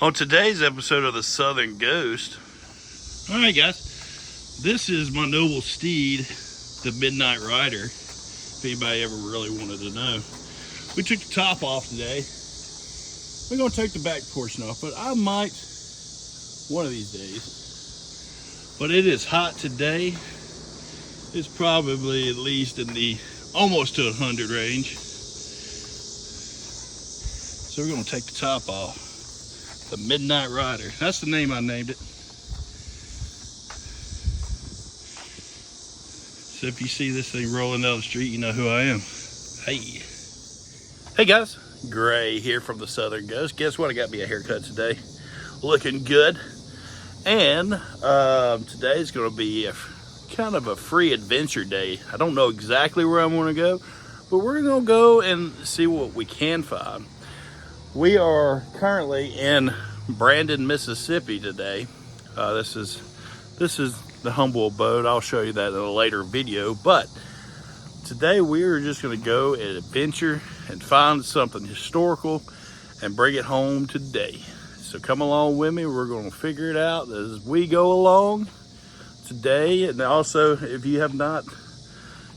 On today's episode of the Southern Ghost. Alright guys, this is my noble steed, the Midnight Rider, if anybody ever really wanted to know. We took the top off today. We're going to take the back portion off, but I might one of these days. But it is hot today. It's probably at least in the almost to 100 range. So we're going to take the top off. The Midnight Rider. That's the name I named it. So if you see this thing rolling down the street, you know who I am. Hey. Hey guys. Gray here from the Southern Ghost. Guess what? I got me a haircut today. Looking good. And today is going to be kind of a free adventure day. I don't know exactly where I'm going to go, but we're going to go and see what we can find. We are currently in Brandon, Mississippi today. This is the humble abode. I'll show you that in a later video. But today we are just going to go and adventure and find something historical and bring it home today. So come along with me. We're going to figure it out as we go along today. And also, if you have not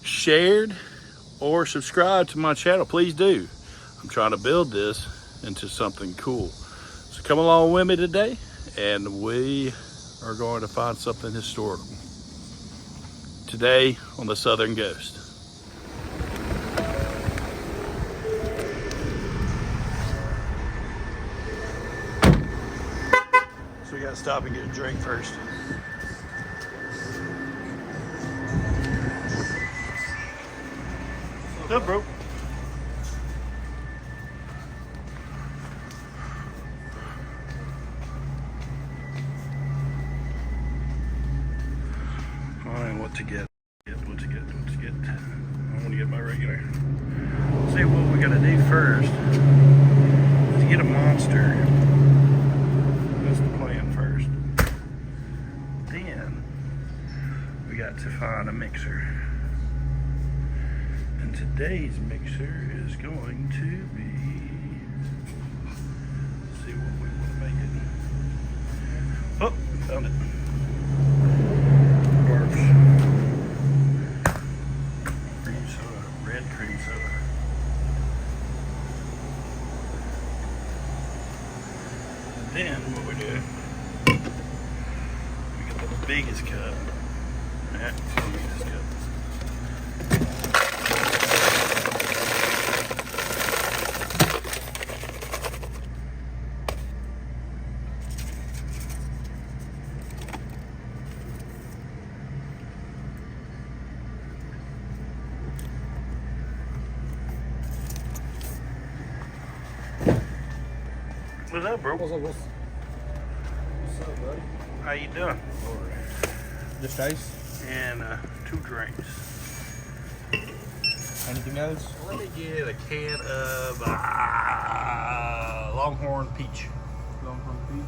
shared or subscribed to my channel, please do. I'm trying to build this into something cool. So come along with me today and we are going to find something historical today on the Southern Ghost. So we gotta stop and get a drink first. What's up, bro? What to get. I want to get my regular. Let's see what we gotta do first. To get a monster. That's the plan first. Then we got to find a mixer. And today's mixer is going to be, let's see what we want to make it. Oh, found it. Cream soda. And then what we do, we get the biggest cup. Yeah, it's the biggest cup. What's up, bro? What's up, buddy? How you doing? Just ice. And 2 drinks. Anything else? Let me get a can of Longhorn Peach. Longhorn Peach.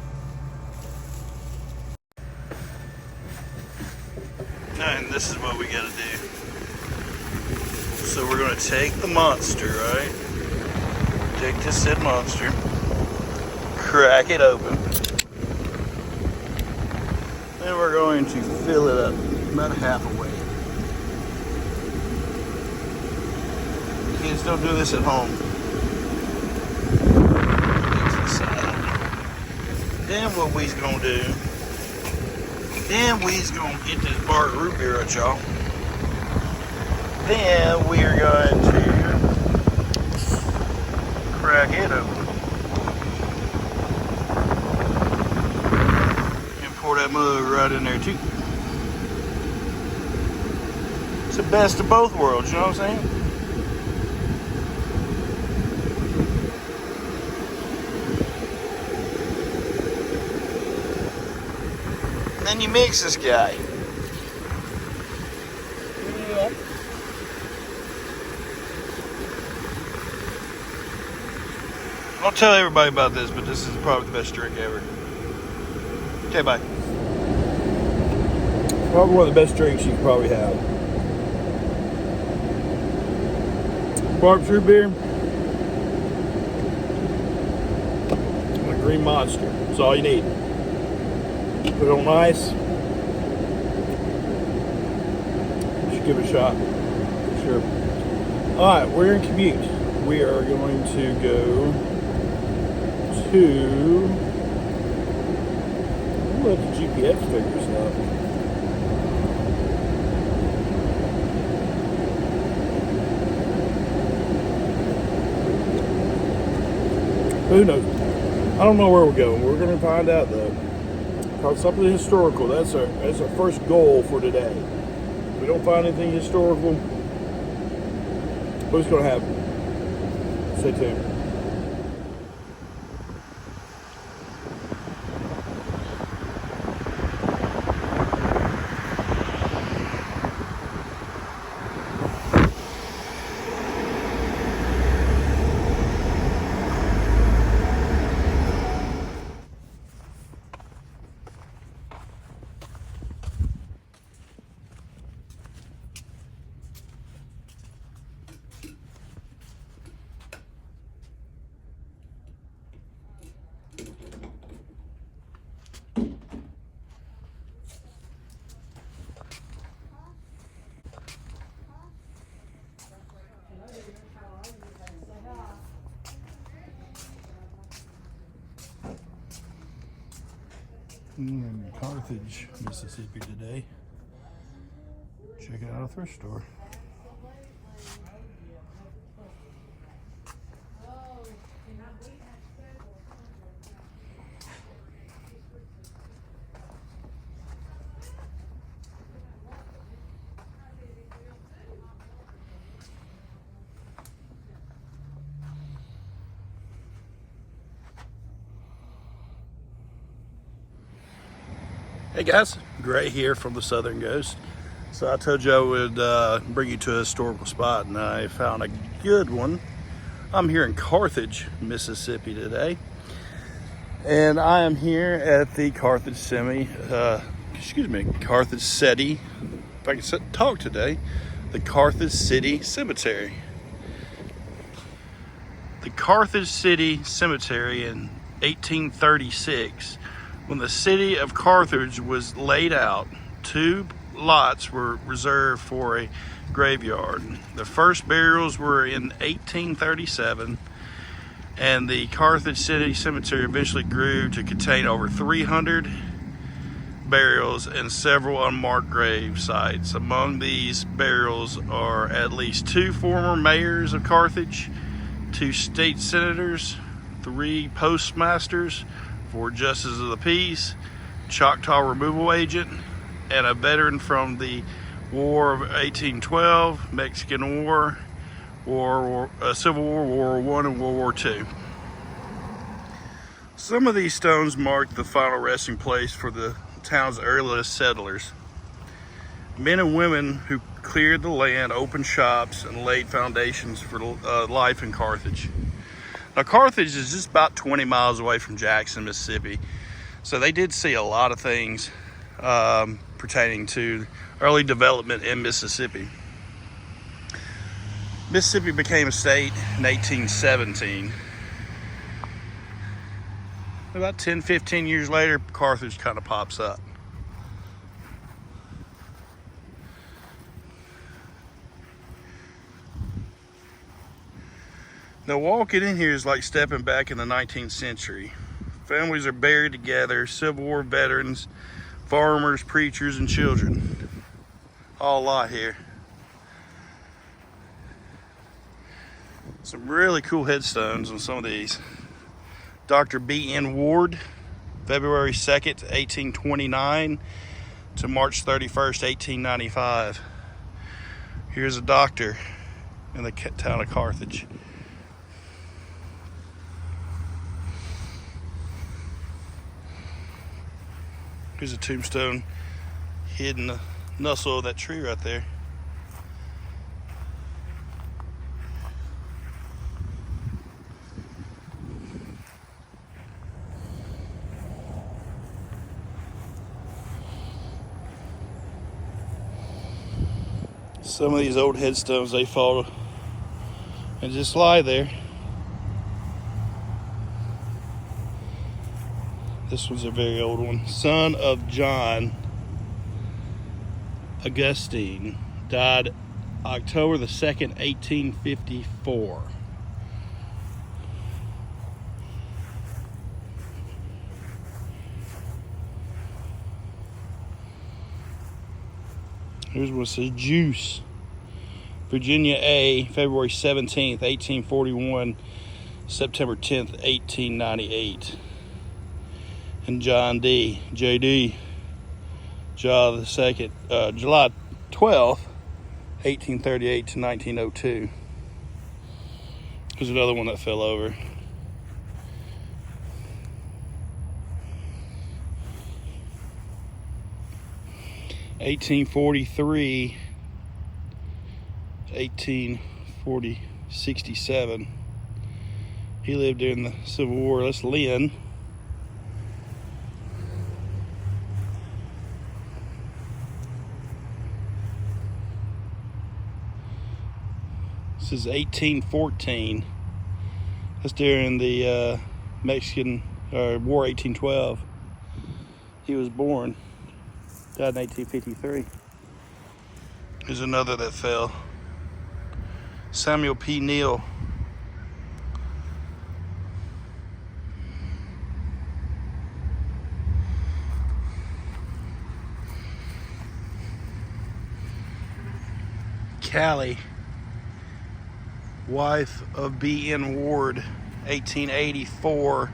And this is what we gotta do. So we're gonna take the monster, right? Take this said monster. Crack it open. Then we're going to fill it up about half away. Kids, don't do this at home. Then what we's gonna do, then we's gonna get this Bart root beer at y'all. Then we are going to crack it open. Pour that mug right in there too. It's the best of both worlds, you know what I'm saying? And then you mix this guy. Yeah. I'll tell everybody about this, but this is probably the best drink ever. Okay, bye. Probably one of the best drinks you can probably have. Barb root beer. Green Monster. That's all you need. Put it on ice. You should give it a shot. For sure. Alright, we're in Commute. We are going to go to... Let the GPS figure stuff. Who knows? I don't know where we're going. We're going to find out though. Because something historical. That's our first goal for today. If we don't find anything historical, what's going to happen? Stay tuned. In Carthage, Mississippi today. Checking out a thrift store. Hey guys, Gray here from the Southern Ghost. So I told you I would bring you to a historical spot, and I found a good one. I'm here in Carthage, Mississippi today, and I am here at the Carthage Carthage City, if I can talk today, the Carthage City Cemetery. The Carthage City Cemetery in 1836. When the city of Carthage was laid out, 2 lots were reserved for a graveyard. The first burials were in 1837, and the Carthage City Cemetery eventually grew to contain over 300 burials and several unmarked grave sites. Among these burials are at least 2 former mayors of Carthage, 2 state senators, 3 postmasters, 4 justices of the peace, Choctaw removal agent, and a veteran from the War of 1812, Mexican War, Civil War, World War I, and World War II. Some of these stones mark the final resting place for the town's earliest settlers. Men and women who cleared the land, opened shops, and laid foundations for life in Carthage. Now, Carthage is just about 20 miles away from Jackson, Mississippi. So they did see a lot of things pertaining to early development in Mississippi. Mississippi became a state in 1817. About 10, 15 years later, Carthage kind of pops up. Now, walking in here is like stepping back in the 19th century. Families are buried together, Civil War veterans, farmers, preachers, and children. All a lot here. Some really cool headstones on some of these. Dr. B.N. Ward, February 2nd, 1829 to March 31st, 1895. Here's a doctor in the town of Carthage. Here's a tombstone hidden in the nussle of that tree right there. Some of these old headstones, they fall and just lie there. This one's a very old one. Son of John Augustine, died October the 2nd, 1854. Here's what says Juice. Virginia A, February 17th, 1841, September 10th, 1898. And John D, JD, July 12th, 1838 to 1902. There's another one that fell over. (1843) 67. He lived during the Civil War. That's Lynn. This is 1814. That's during the Mexican War, 1812. He was born. Died in 1853. Here's another that fell. Samuel P. Neal. Callie, wife of B.N. Ward, 1884.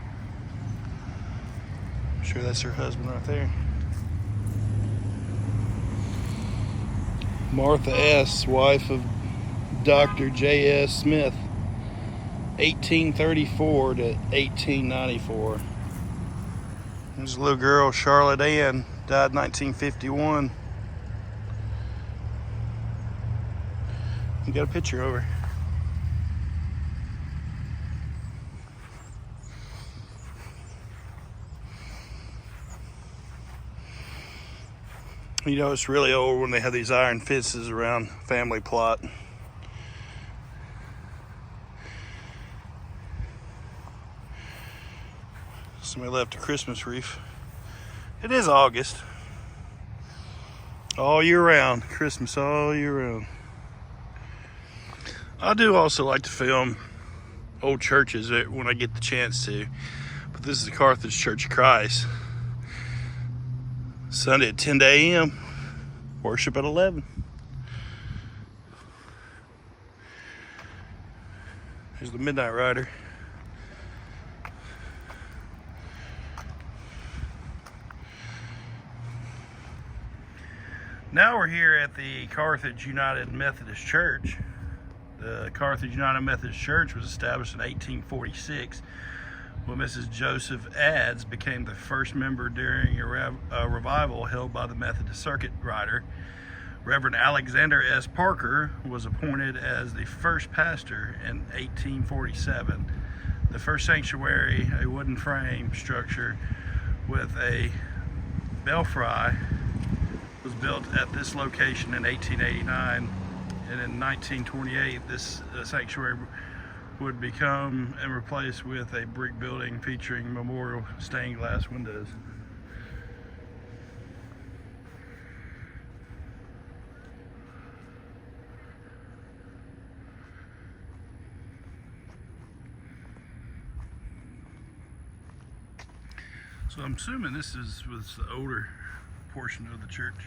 I'm sure that's her husband right there. Martha S., wife of Dr. J.S. Smith, 1834 to 1894. There's a little girl, Charlotte Ann, died 1951. You got a picture over. You know, it's really old when they have these iron fences around family plot. Somebody left a Christmas wreath. It is August. All year round. Christmas all year round. I do also like to film old churches when I get the chance to. But this is the Carthage Church of Christ. Sunday at 10 a.m. Worship at 11. Here's the Midnight Rider. Now we're here at the Carthage United Methodist Church. The Carthage United Methodist Church was established in 1846 when Mrs. Joseph Adds became the first member during a revival held by the Methodist Circuit Rider. Reverend Alexander S. Parker was appointed as the first pastor in 1847. The first sanctuary, a wooden frame structure with a belfry, was built at this location in 1889, and in 1928 this sanctuary would become and replaced with a brick building featuring memorial stained glass windows. So I'm assuming this was the older portion of the church.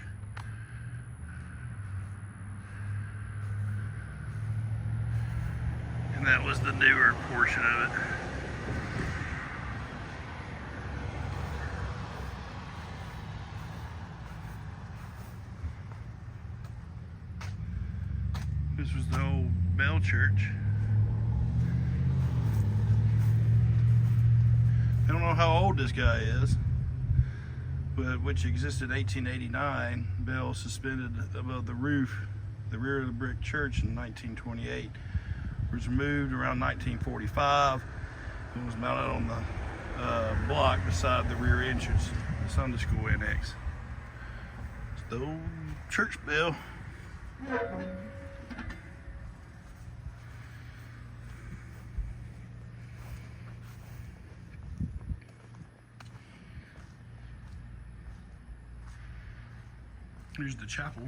And that was the newer portion of it. This was the old Bell Church. I don't know how old this guy is, but which existed in 1889. Bell suspended above the roof, the rear of the brick church in 1928. Was removed around 1945 and was mounted on the block beside the rear entrance, the Sunday school annex. It's the old church bell. Here's the chapel.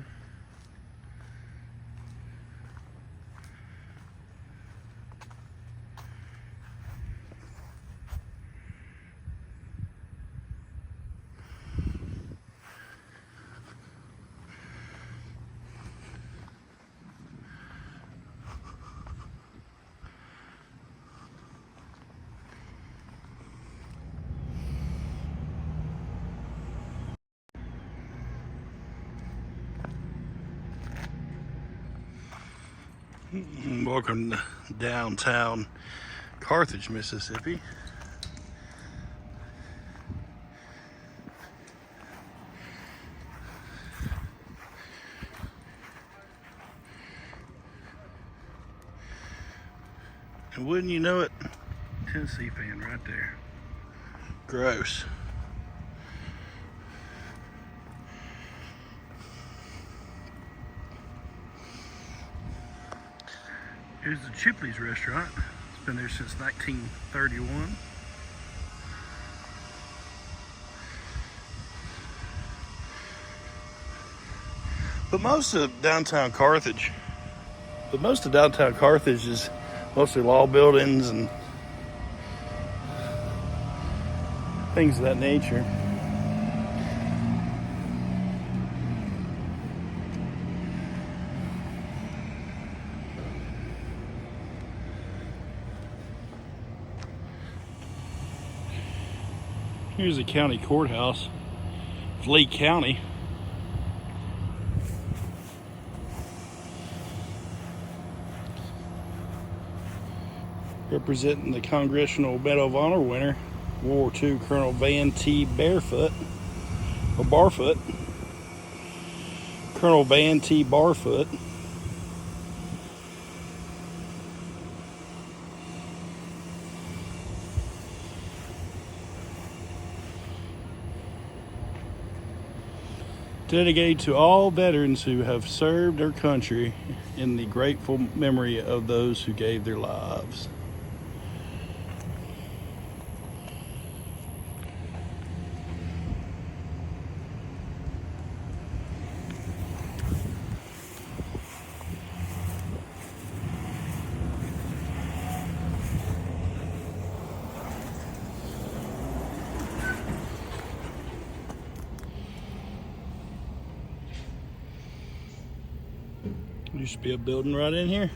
Welcome to downtown Carthage, Mississippi. And wouldn't you know it, Tennessee fan right there. Gross. Here's the Chipley's restaurant. It's been there since 1931. But most of downtown Carthage is mostly law buildings and things of that nature. Here's the county courthouse of Lee County. Representing the Congressional Medal of Honor winner, World War II Colonel Van T. Barfoot. Colonel Van T. Barfoot. Dedicated to all veterans who have served their country in the grateful memory of those who gave their lives. Used to be a building right in here.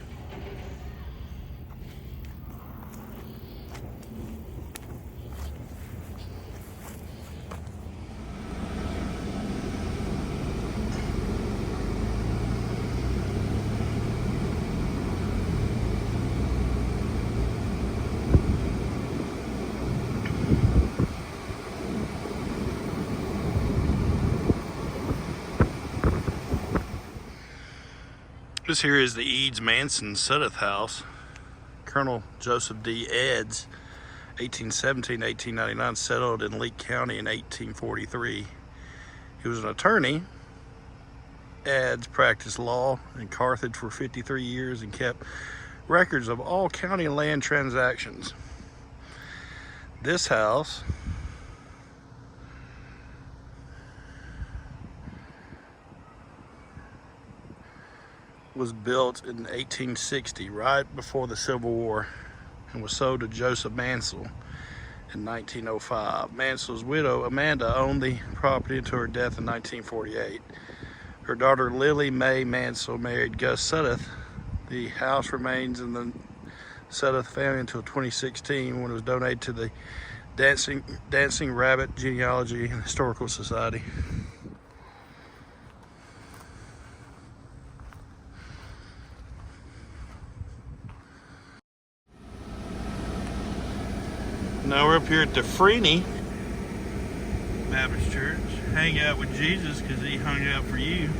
This here is the Eads Manson Sudeth House. Colonel Joseph D. Eads, 1817-1899, settled in Lee County in 1843. He was an attorney. Eads practiced law in Carthage for 53 years and kept records of all county land transactions. This house was built in 1860, right before the Civil War, and was sold to Joseph Mansell in 1905. Mansell's widow, Amanda, owned the property until her death in 1948. Her daughter, Lily Mae Mansell, married Gus Sudeth. The house remains in the Sudeth family until 2016, when it was donated to the Dancing Rabbit Genealogy and Historical Society. Now we're up here at the Freeney Baptist Church. Hang out with Jesus because he hung out for you.